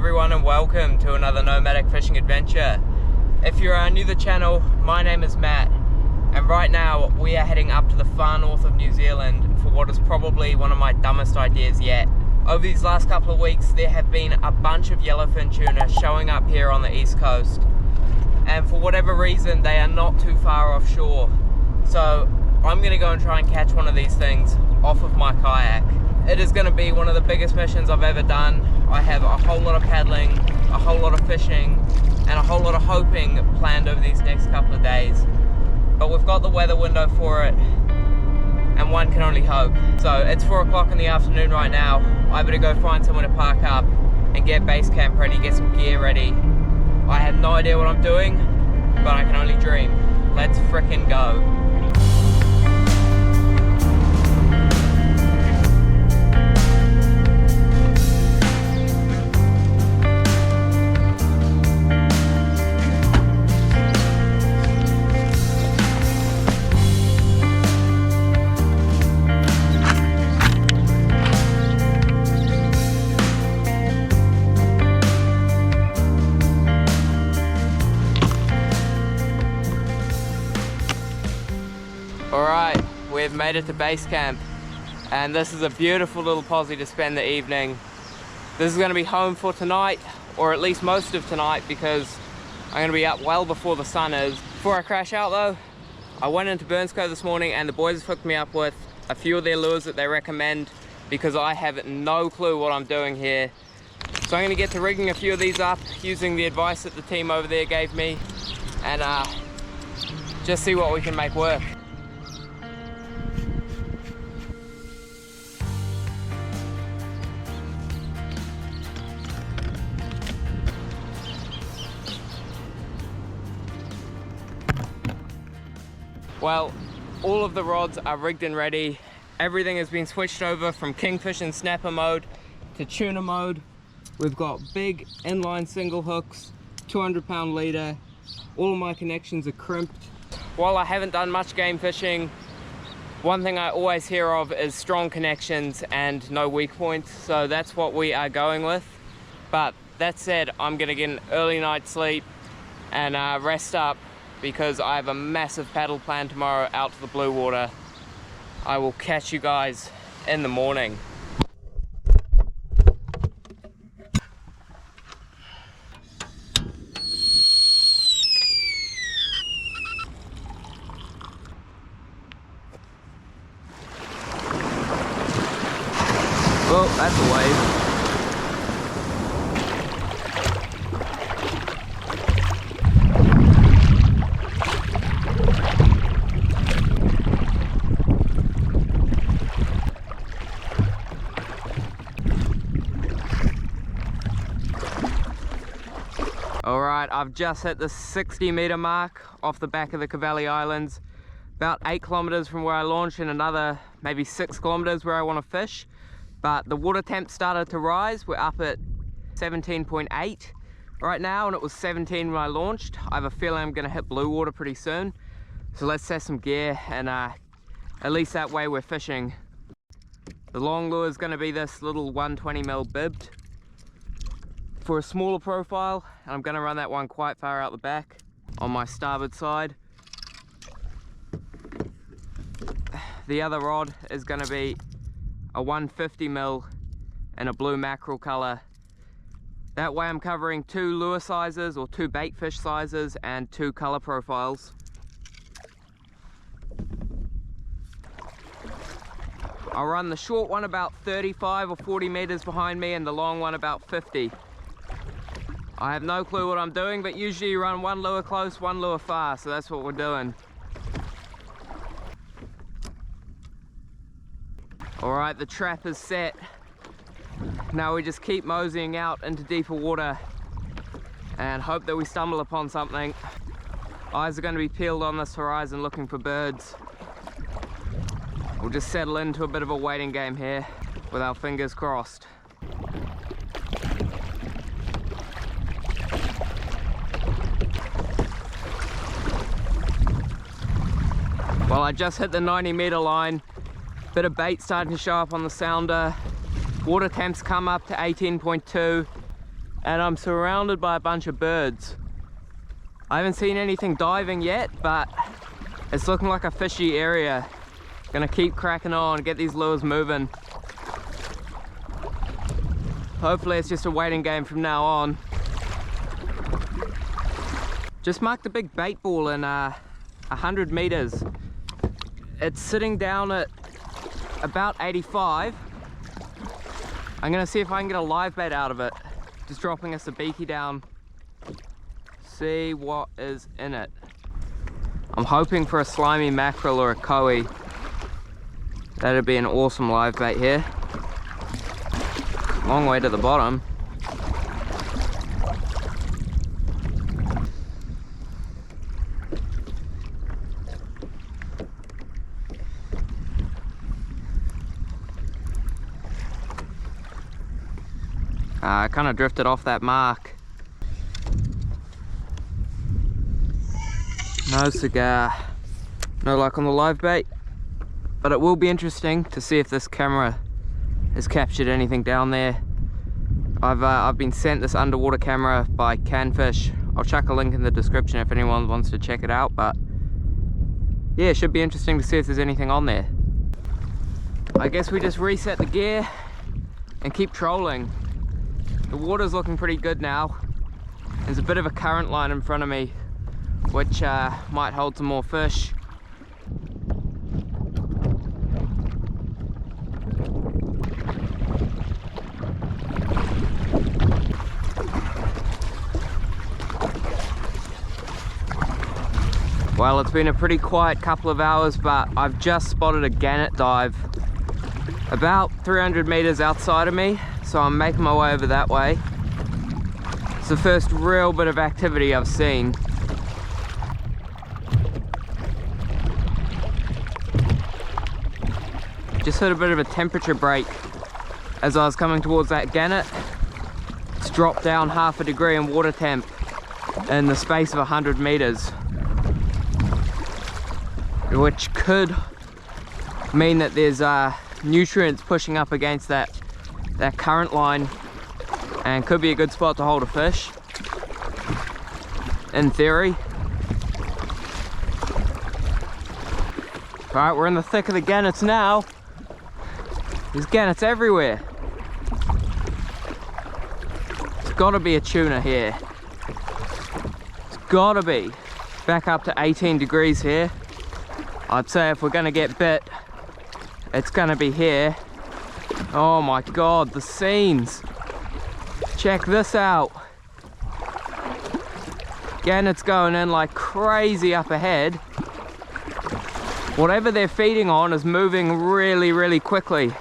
everyone and welcome to another Nomadic fishing adventure. If you're new to the channel, my name is Matt and right now we are heading up to the far north of New Zealand for what is probably one of my dumbest ideas yet. Over these last couple of weeks there have been a bunch of yellowfin tuna showing up here on the east coast, and for whatever reason they are not too far offshore. So I'm going to go and try and catch one of these things off of my kayak. It is going to be one of the biggest missions I've ever done. I have a whole lot of paddling, a whole lot of fishing, and a whole lot of hoping planned over these next couple of days. But we've got the weather window for it, and one can only hope. So it's 4 o'clock in the afternoon right now. I better go find somewhere to park up and get base camp ready, get some gear ready. I have no idea what I'm doing, but I can only dream. Let's frickin' go. Alright, we've made it to base camp and this is a beautiful little posse to spend the evening. This is going to be home for tonight, or at least most of tonight, because I'm going to be up well before the sun is. Before I crash out though, I went into Burnsco this morning and the boys have hooked me up with a few of their lures that they recommend, because I have no clue what I'm doing here. So I'm going to get to rigging a few of these up using the advice that the team over there gave me, and just see what we can make work. Well, all of the rods are rigged and ready. Everything has been switched over from kingfish and snapper mode to tuna mode. We've got big inline single hooks, 200-pound leader. All of my connections are crimped. While I haven't done much game fishing, one thing I always hear of is strong connections and no weak points. So that's what we are going with. But that said, I'm gonna get an early night's sleep and rest up, because I have a massive paddle plan tomorrow out to the blue water. I will catch you guys in the morning. Oh, that's a wave. Alright, I've just hit the 60-meter mark off the back of the Cavalli Islands, about 8 kilometers from where I launched and another maybe 6 kilometers where I want to fish. But the water temp started to rise. We're up at 17.8 right now, and it was 17 when I launched. I have a feeling I'm going to hit blue water pretty soon. So let's set some gear, and at least that way we're fishing. The long lure is going to be this little 120mm bibbed for a smaller profile, and I'm going to run that one quite far out the back on my starboard side. The other rod is going to be a 150mm in a blue mackerel color. That way I'm covering 2 lure sizes, or 2 bait fish sizes, and 2 color profiles. I'll run the short one about 35 or 40 meters behind me and the long one about 50. I have no clue what I'm doing, but usually you run one lure close, one lure far, so that's what we're doing. Alright, the trap is set. Now we just keep moseying out into deeper water and hope that we stumble upon something. Eyes are going to be peeled on this horizon looking for birds. We'll just settle into a bit of a waiting game here with our fingers crossed. Well, I just hit the 90-meter line. Bit of bait starting to show up on the sounder. Water temps come up to 18.2. and I'm surrounded by a bunch of birds. I haven't seen anything diving yet, but it's looking like a fishy area. Gonna keep cracking on, get these lures moving. Hopefully it's just a waiting game from now on. Just marked a big bait ball in 100 meters. It's sitting down at about 85. I'm gonna see if I can get a live bait out of it. Just dropping a sabiki down. See what is in it. I'm hoping for a slimy mackerel or a koi. That'd be an awesome live bait here. Long way to the bottom. I kind of drifted off that mark. No cigar. No luck on the live bait. But it will be interesting to see if this camera has captured anything down there. I've been sent this underwater camera by Canfish. I'll chuck a link in the description if anyone wants to check it out, but yeah, it should be interesting to see if there's anything on there. I guess we just reset the gear and keep trolling. The water's looking pretty good now. There's a bit of a current line in front of me, which might hold some more fish. Well, it's been a pretty quiet couple of hours, but I've just spotted a gannet dive about 300 meters outside of me, so I'm making my way over that way. It's the first real bit of activity I've seen. Just hit a bit of a temperature break as I was coming towards that gannet. It's dropped down half a degree in water temp in the space of 100 meters. Which could mean that there's nutrients pushing up against that current line, and could be a good spot to hold a fish, in theory. Alright, we're in the thick of the gannets now. There's gannets everywhere. It's gotta be a tuna here. It's gotta be. Back up to 18 degrees here. I'd say if we're gonna get bit, it's gonna be here. Oh my god, the scenes. Check this out. Gannets going in like crazy up ahead. Whatever they're feeding on is moving really quickly.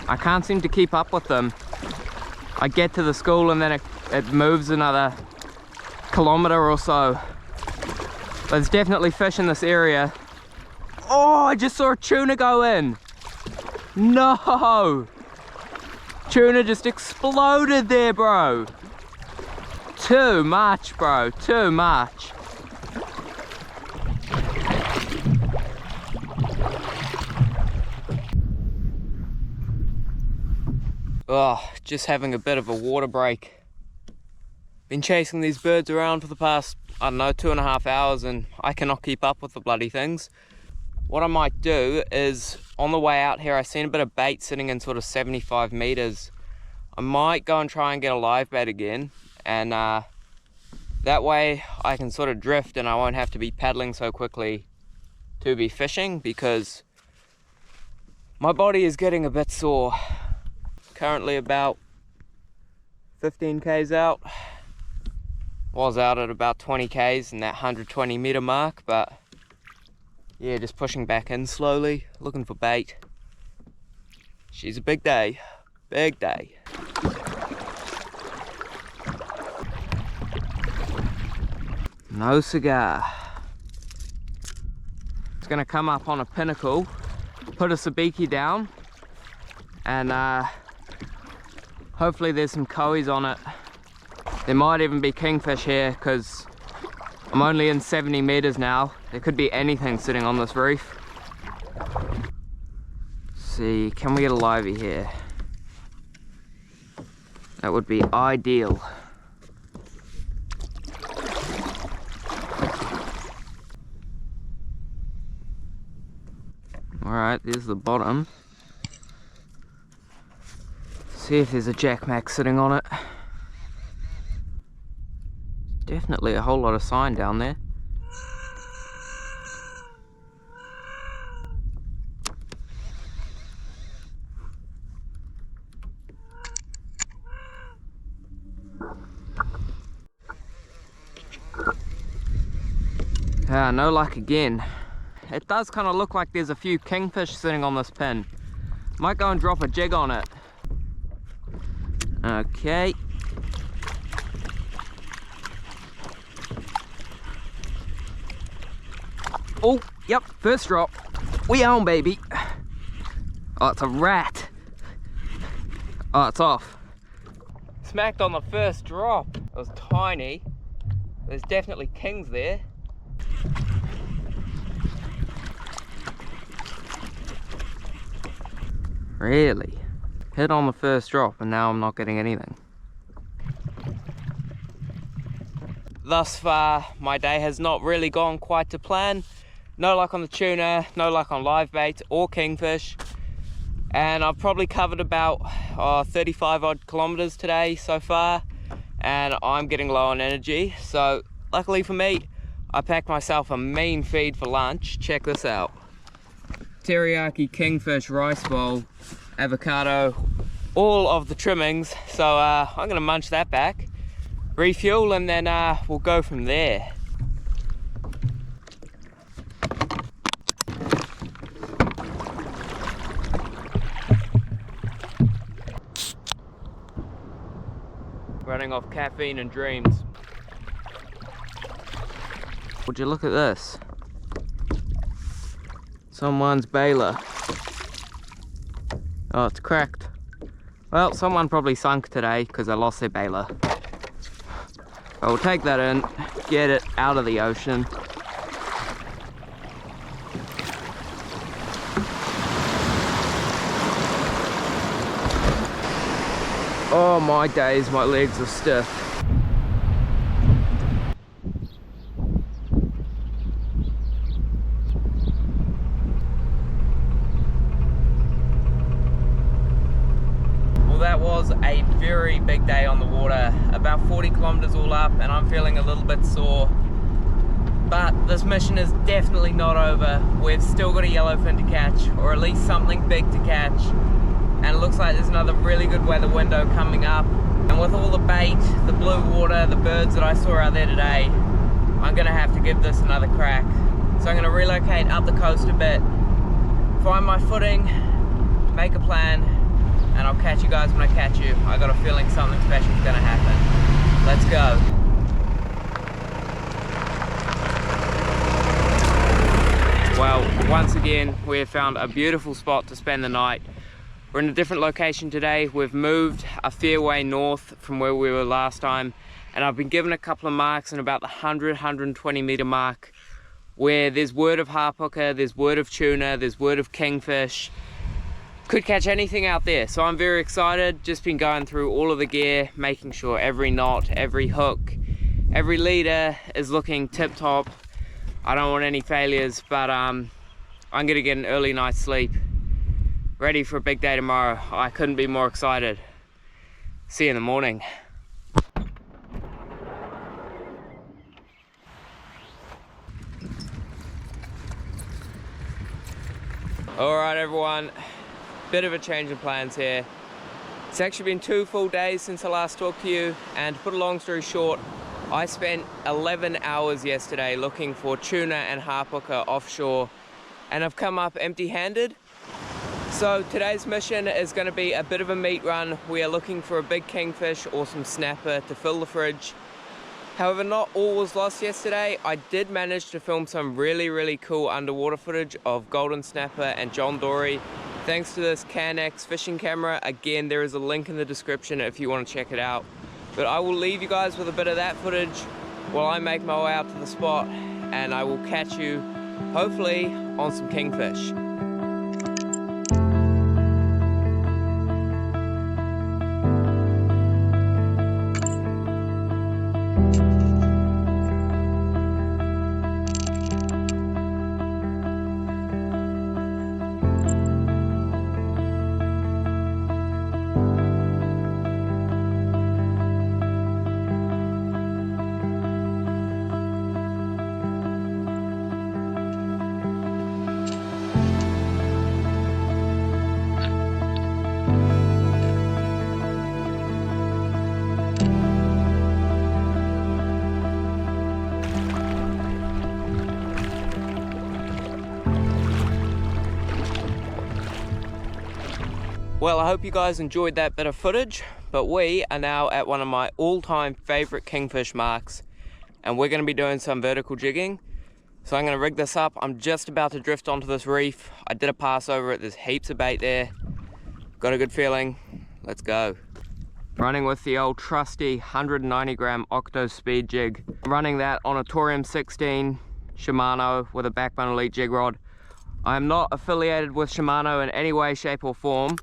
I can't seem to keep up with them. I get to the school and then it moves another kilometer or so. There's definitely fish in this area. Oh, I just saw a tuna go in. No! Tuna just exploded there, bro. Too much, bro. Too much. Oh, just having a bit of a water break. Been chasing these birds around for the past, I don't know, 2.5 hours, and I cannot keep up with the bloody things. What I might do is, on the way out here, I seen a bit of bait sitting in sort of 75 meters. I might go and try and get a live bait again, and that way I can sort of drift and I won't have to be paddling so quickly to be fishing, because my body is getting a bit sore. Currently about 15 k's out. Was out at about 20 k's in that 120 meter mark, but yeah, just pushing back in slowly, looking for bait. She's a big day, big day. No cigar. It's gonna come up on a pinnacle, put a sabiki down, and hopefully there's some kois on it. There might even be kingfish here, because I'm only in 70 meters now. There could be anything sitting on this reef. Let's see, can we get a livey here? That would be ideal. Alright, there's the bottom. See if there's a jackmack sitting on it. Definitely a whole lot of sign down there. Ah, no luck again. It does kind of look like there's a few kingfish sitting on this pin. Might go and drop a jig on it. Okay. Oh, yep, first drop. We on, baby. Oh, it's a rat. Oh, it's off. Smacked on the first drop. It was tiny. There's definitely kings there. Really? Hit on the first drop and now I'm not getting anything. Thus far, my day has not really gone quite to plan. No luck on the tuna, no luck on live bait or kingfish. And I've probably covered about 35 odd kilometers today so far. And I'm getting low on energy. So luckily for me, I packed myself a mean feed for lunch. Check this out. Teriyaki kingfish rice bowl, avocado, all of the trimmings. So I'm gonna munch that back, refuel, and then we'll go from there. Running off caffeine and dreams. Would you look at this? Someone's bailer. Oh, it's cracked. Well, someone probably sunk today because they lost their bailer. I'll take that in, get it out of the ocean. Oh my days, my legs are stiff. That was a very big day on the water, about 40 kilometers all up, and I'm feeling a little bit sore. But this mission is definitely not over. We've still got a yellowfin to catch, or at least something big to catch. And it looks like there's another really good weather window coming up. And with all the bait, the blue water, the birds that I saw out there today, I'm gonna have to give this another crack. So I'm gonna relocate up the coast a bit, find my footing, make a plan, and I'll catch you guys when I catch you. I got a feeling something special is gonna happen. Let's go. Well, once again, we have found a beautiful spot to spend the night. We're in a different location today. We've moved a fair way north from where we were last time, and I've been given a couple of marks in about the 100-120 meter mark where there's word of harpooker, there's word of tuna, there's word of kingfish. Could catch anything out there, so I'm very excited. Just been going through all of the gear, making sure every knot, every hook, every leader is looking tip top. I don't want any failures, but I'm gonna get an early night's sleep, ready for a big day tomorrow. I couldn't be more excited. See you in the morning. All right, everyone. Bit of a change in plans here. It's actually been 2 full days since I last talked to you, and to put a long story short, I spent 11 hours yesterday looking for tuna and harpooker offshore, and I've come up empty-handed. So today's mission is going to be a bit of a meat run. We are looking for a big kingfish or some snapper to fill the fridge. However, not all was lost yesterday. I did manage to film some really cool underwater footage of golden snapper and John Dory, thanks to this Kayak fishing camera. Again, there is a link in the description if you want to check it out. But I will leave you guys with a bit of that footage while I make my way out to the spot, and I will catch you hopefully on some kingfish. Well, I hope you guys enjoyed that bit of footage, but we are now at one of my all-time favorite kingfish marks, and we're going to be doing some vertical jigging. So I'm going to rig this up. I'm just about to drift onto this reef. I did a pass over it. There's heaps of bait there. Got a good feeling. Let's go. Running with the old trusty 190 gram Octo Speed jig. Running that on a Torium 16 Shimano with a Backbone Elite jig rod. I'm not affiliated with Shimano in any way, shape or form,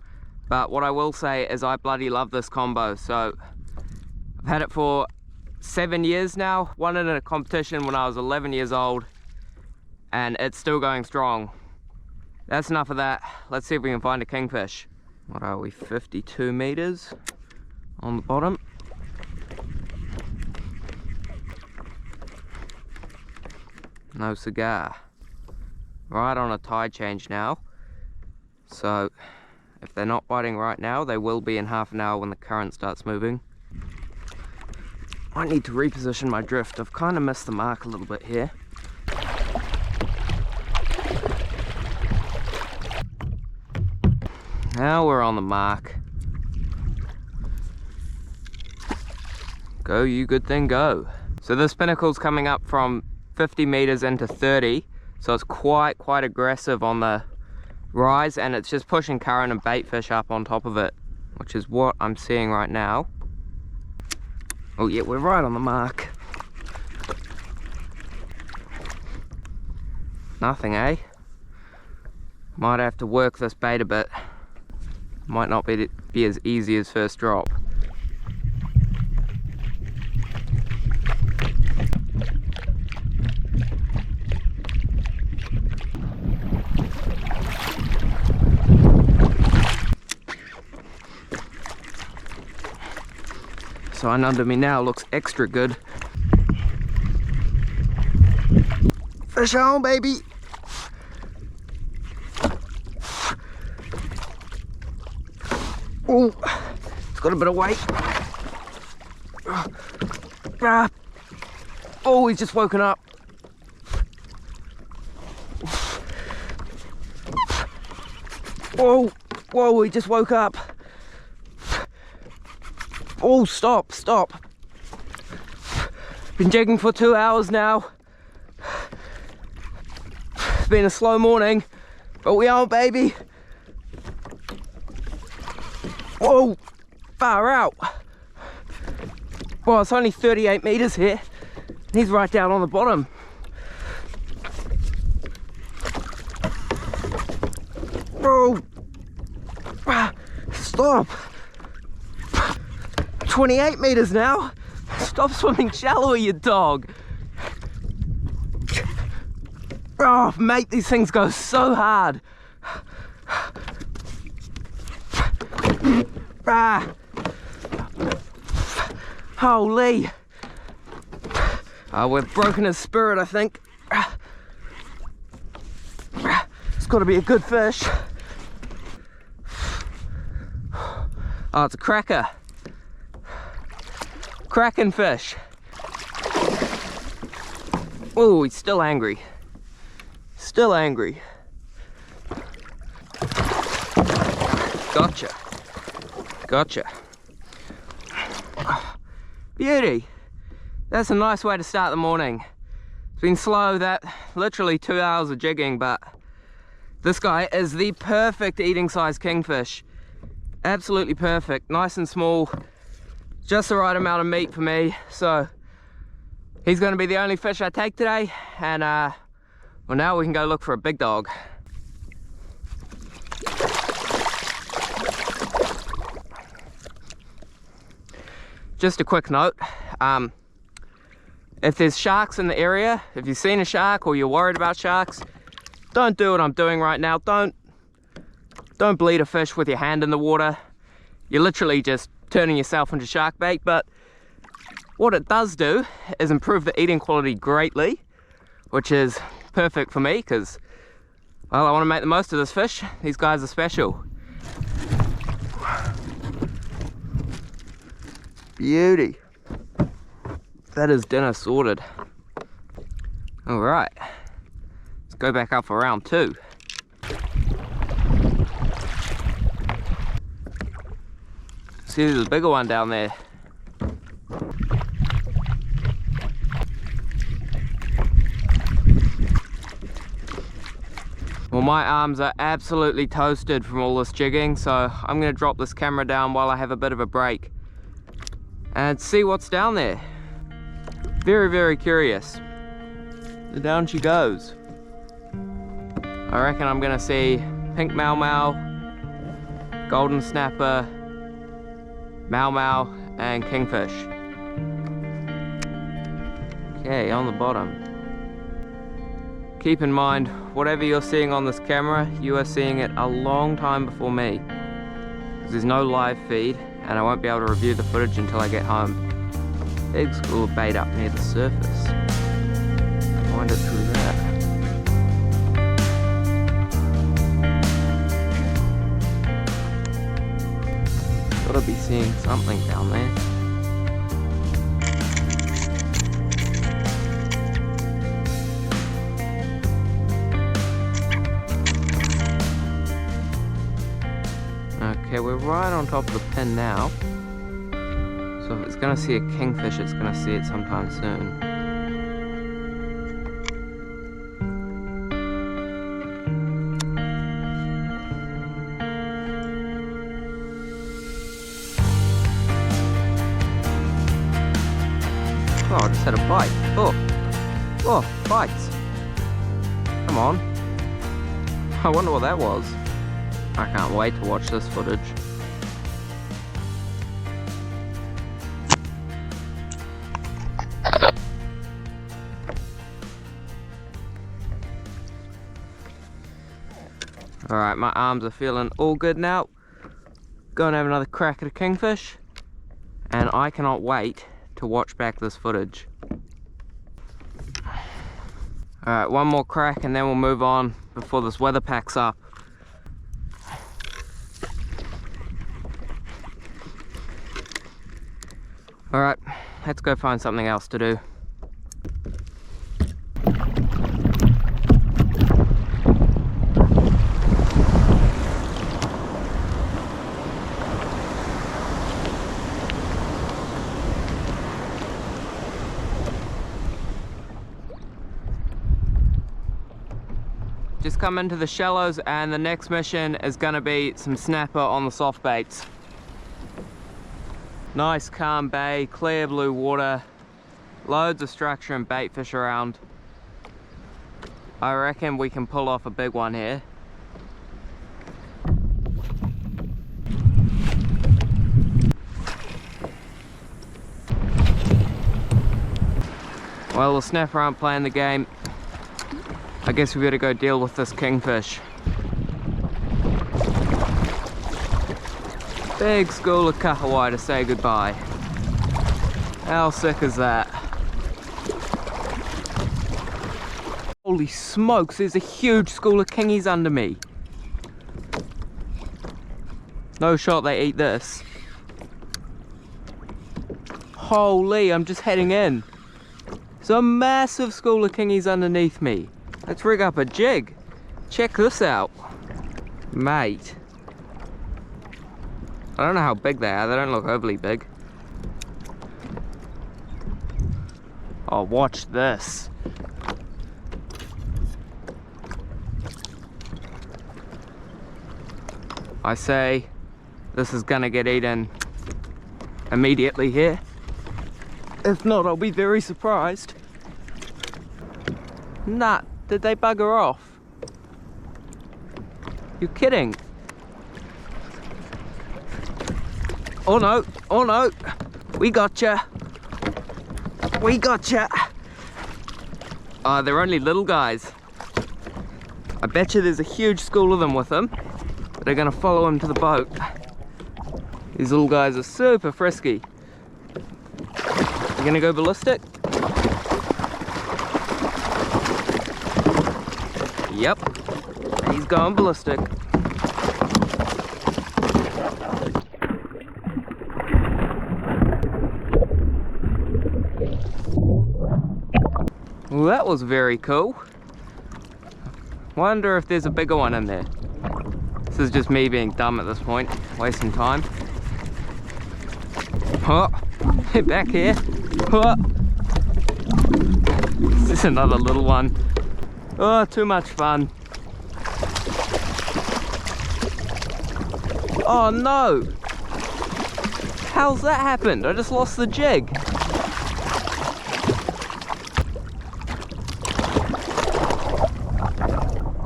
but what I will say is I bloody love this combo. So I've had it for 7 years now. Won it in a competition when I was 11 years old, and it's still going strong. That's enough of that. Let's see if we can find a kingfish. What are we, 52 meters on the bottom? No cigar. Right on a tide change now. So if they're not biting right now, they will be in half an hour when the current starts moving. I need to reposition my drift. I've kind of missed the mark a little bit here. Now we're on the mark. Go, you good thing, go. So this pinnacle's coming up from 50 meters into 30, so it's quite aggressive on the rise, and it's just pushing current and bait fish up on top of it, which is what I'm seeing right now. Oh yeah, we're right on the mark. Nothing, eh? Might have to work this bait a bit. Might not be as easy as first drop. Sign under me now looks extra good. Fish on, baby! Oh, it's got a bit of weight. Oh, he's just woken up. Whoa, he just woke up. Oh, stop. Been jigging for 2 hours now. It's been a slow morning, but we are, baby. Whoa, far out. Well, it's only 38 meters here. He's right down on the bottom. Whoa, stop. 28 meters now. Stop swimming shallower, you dog. Oh, mate, these things go so hard. Holy. We've broken his spirit, I think. It's got to be a good fish. Oh, it's a cracker. Cracking fish. Oh, he's still angry. Still angry. Gotcha. Beauty. That's a nice way to start the morning. It's been slow, that literally 2 hours of jigging, but this guy is the perfect eating size kingfish. Absolutely perfect. Nice and small. Just the right amount of meat for me. So he's going to be the only fish I take today, and well, now we can go look for a big dog. Just a quick note, if there's sharks in the area, if you've seen a shark or you're worried about sharks, don't do what I'm doing right now. Don't bleed a fish with your hand in the water. You're literally just turning yourself into shark bait, but what it does do is improve the eating quality greatly, which is perfect for me because, well, I want to make the most of this fish. These guys are special. Beauty. That is dinner sorted. All right, let's go back up for round 2. see there's a bigger one down there. Well, my arms are absolutely toasted from all this jigging, so I'm going to drop this camera down while I have a bit of a break and see what's down there. Very, very curious. And down she goes. I reckon I'm going to see pink mau mau, golden snapper, mau mau, and kingfish. Okay, on the bottom. Keep in mind, whatever you're seeing on this camera, you are seeing it a long time before me. Because there's no live feed, and I won't be able to review the footage until I get home. Big school of bait up near the surface. Find it through that. Gotta be seeing something down there. Okay, we're right on top of the pin now. So if it's gonna see a kingfish, it's gonna see it sometime soon. Oh, I just had a bite. Oh, bites. Come on. I wonder what that was. I can't wait to watch this footage. Alright, my arms are feeling all good now. Go and have another crack at a kingfish. And I cannot wait to watch back this footage. Alright, one more crack and then we'll move on before this weather packs up. Alright, let's go find something else to do. Just come into the shallows and the next mission is going to be some snapper on the soft baits. Nice calm bay, clear blue water, loads of structure and bait fish around. I reckon we can pull off a big one here. Well, the snapper aren't playing the game. I guess we better go deal with this kingfish. Big school of kahawai to say goodbye. How sick is that? Holy smokes, there's a huge school of kingies under me. No shot they eat this. Holy, I'm just heading in. There's a massive school of kingies underneath me. Let's rig up a jig. Check this out. Mate. I don't know how big they are, they don't look overly big. Oh, watch this. I say, this is gonna get eaten immediately here. If not, I'll be very surprised. Nah, did they bugger off? You're kidding. Oh no, we gotcha. We gotcha. Oh, they're only little guys. I bet you there's a huge school of them with them. They're gonna follow him to the boat. These little guys are super frisky. You gonna go ballistic? Yep, he's going ballistic. Well, that was very cool. Wonder if there's a bigger one in there. This is just me being dumb at this point, wasting time. Oh, back here. Oh. This is another little one. Oh, too much fun. Oh no! How's that happened? I just lost the jig.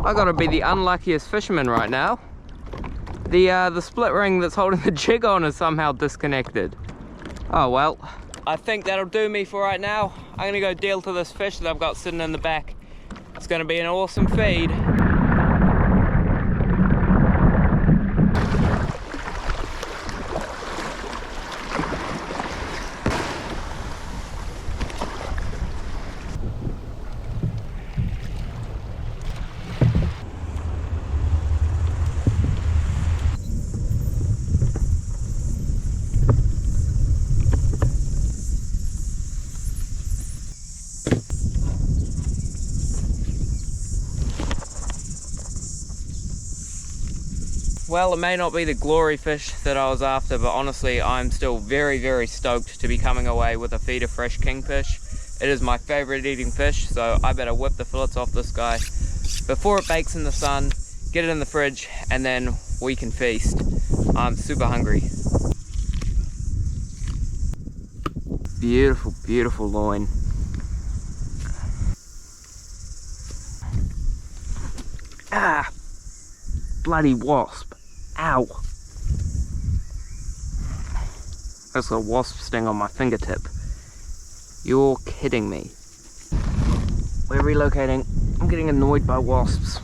I gotta be the unluckiest fisherman right now. The split ring that's holding the jig on is somehow disconnected. Oh well. I think that'll do me for right now. I'm gonna go deal to this fish that I've got sitting in the back. It's gonna be an awesome feed. Well, it may not be the glory fish that I was after, but honestly, I'm still very, very stoked to be coming away with a feed of fresh kingfish. It is my favorite eating fish, so I better whip the fillets off this guy before it bakes in the sun, get it in the fridge, and then we can feast. I'm super hungry. Beautiful, beautiful loin. Ah, bloody wasp. Ow. That's a wasp sting on my fingertip. You're kidding me. We're relocating. I'm getting annoyed by wasps.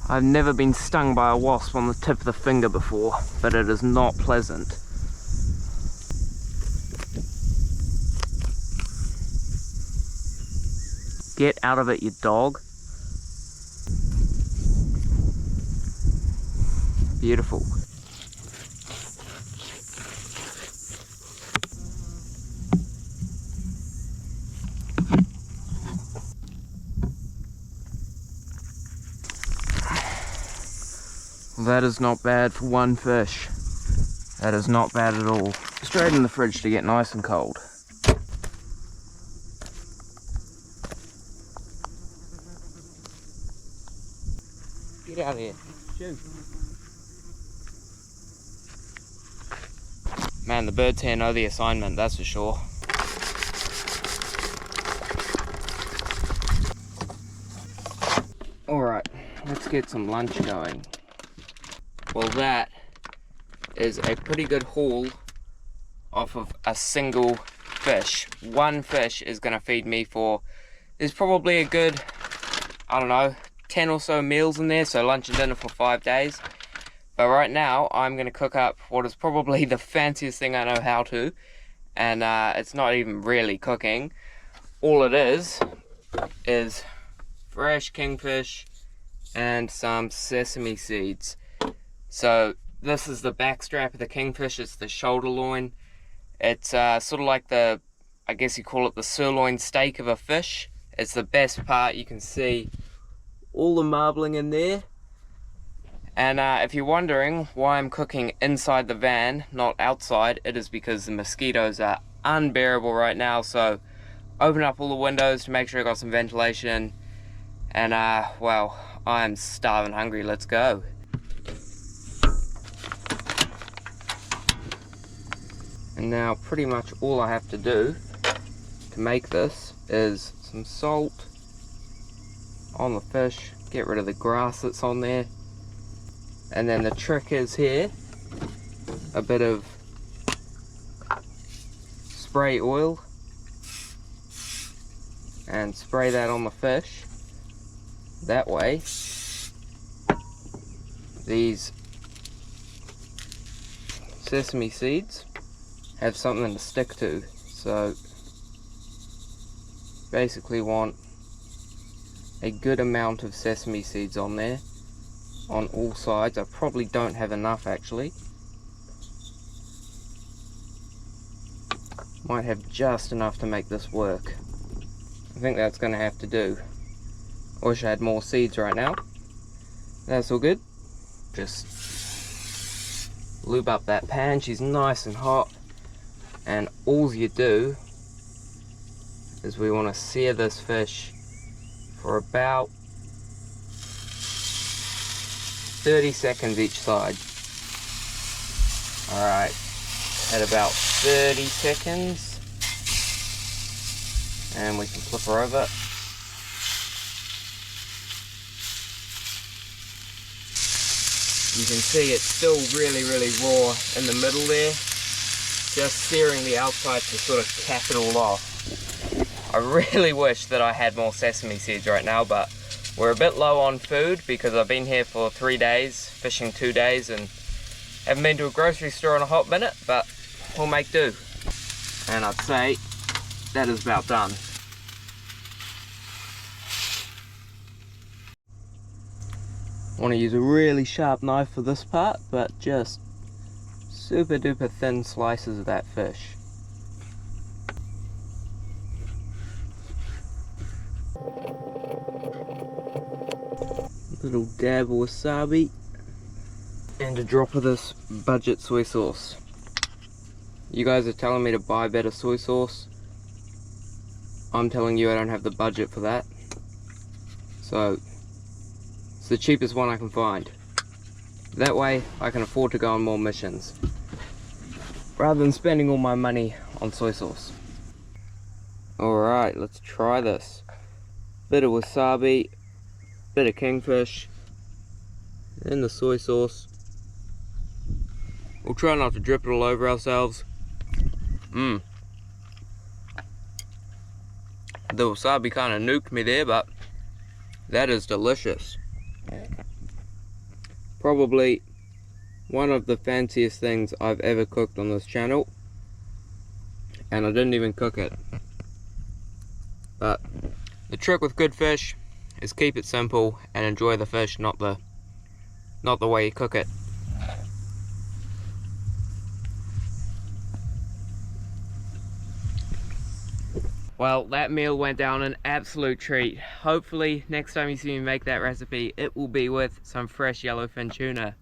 I've never been stung by a wasp on the tip of the finger before, but it is not pleasant. Get out of it, you dog. Beautiful. That is not bad for one fish. That is not bad at all. Straight in the fridge to get nice and cold. Get out of here. Shoot. Man, the birds here know the assignment, that's for sure. Alright, let's get some lunch going. Well, that is a pretty good haul off of a single fish. One fish is going to feed me for, there's probably a good, I don't know, 10 or so meals in there, so lunch and dinner for 5 days. But right now, I'm going to cook up what is probably the fanciest thing I know how to. And it's not even really cooking. All it is fresh kingfish and some sesame seeds. So this is the back strap of the kingfish. It's the shoulder loin. It's sort of like the, I guess you call it the sirloin steak of a fish. It's the best part. You can see all the marbling in there. And if you're wondering why I'm cooking inside the van, not outside, it is because the mosquitoes are unbearable right now. So open up all the windows to make sure I got some ventilation. And well, I'm starving hungry. Let's go. And now pretty much all I have to do to make this is some salt on the fish, get rid of the grass that's on there. And then the trick is here, a bit of spray oil, and spray that on the fish. That way, these sesame seeds have something to stick to. So basically want a good amount of sesame seeds on there. On all sides. I probably don't have enough actually. Might have just enough to make this work. I think that's going to have to do. I wish I had more seeds right now. That's all good. Just lube up that pan. She's nice and hot, and all you do is we want to sear this fish for about 30 seconds each side. Alright, at about 30 seconds, and we can flip her over. You can see it's still really raw in the middle there, just searing the outside to sort of cap it all off. I really wish that I had more sesame seeds right now, but we're a bit low on food because I've been here for 3 days, fishing 2 days, and haven't been to a grocery store in a hot minute, but we'll make do. And I'd say that is about done. I want to use a really sharp knife for this part, but just super duper thin slices of that fish. Little dab of wasabi and a drop of this budget soy sauce. You guys are telling me to buy better soy sauce. I'm telling you I don't have the budget for that. So it's the cheapest one I can find. That way I can afford to go on more missions rather than spending all my money on soy sauce. Alright, let's try this. Bit of wasabi, bit of kingfish, and the soy sauce. We'll try not to drip it all over ourselves. The wasabi kind of nuked me there, but that is delicious. Probably one of the fanciest things I've ever cooked on this channel, and I didn't even cook it. But the trick with good fish is keep it simple and enjoy the fish, not the way you cook it. Well, that meal went down an absolute treat. Hopefully next time you see me make that recipe, it will be with some fresh yellowfin tuna.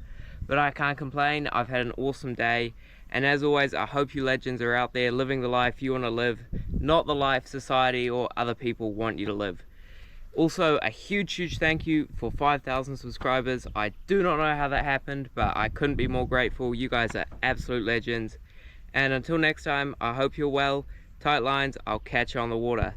But I can't complain, I've had an awesome day, and as always, I hope you legends are out there living the life you want to live, not the life society or other people want you to live. Also, a huge thank you for 5,000 subscribers. I do not know how that happened, but I couldn't be more grateful. You guys are absolute legends. And until next time, I hope you're well. Tight lines, I'll catch you on the water.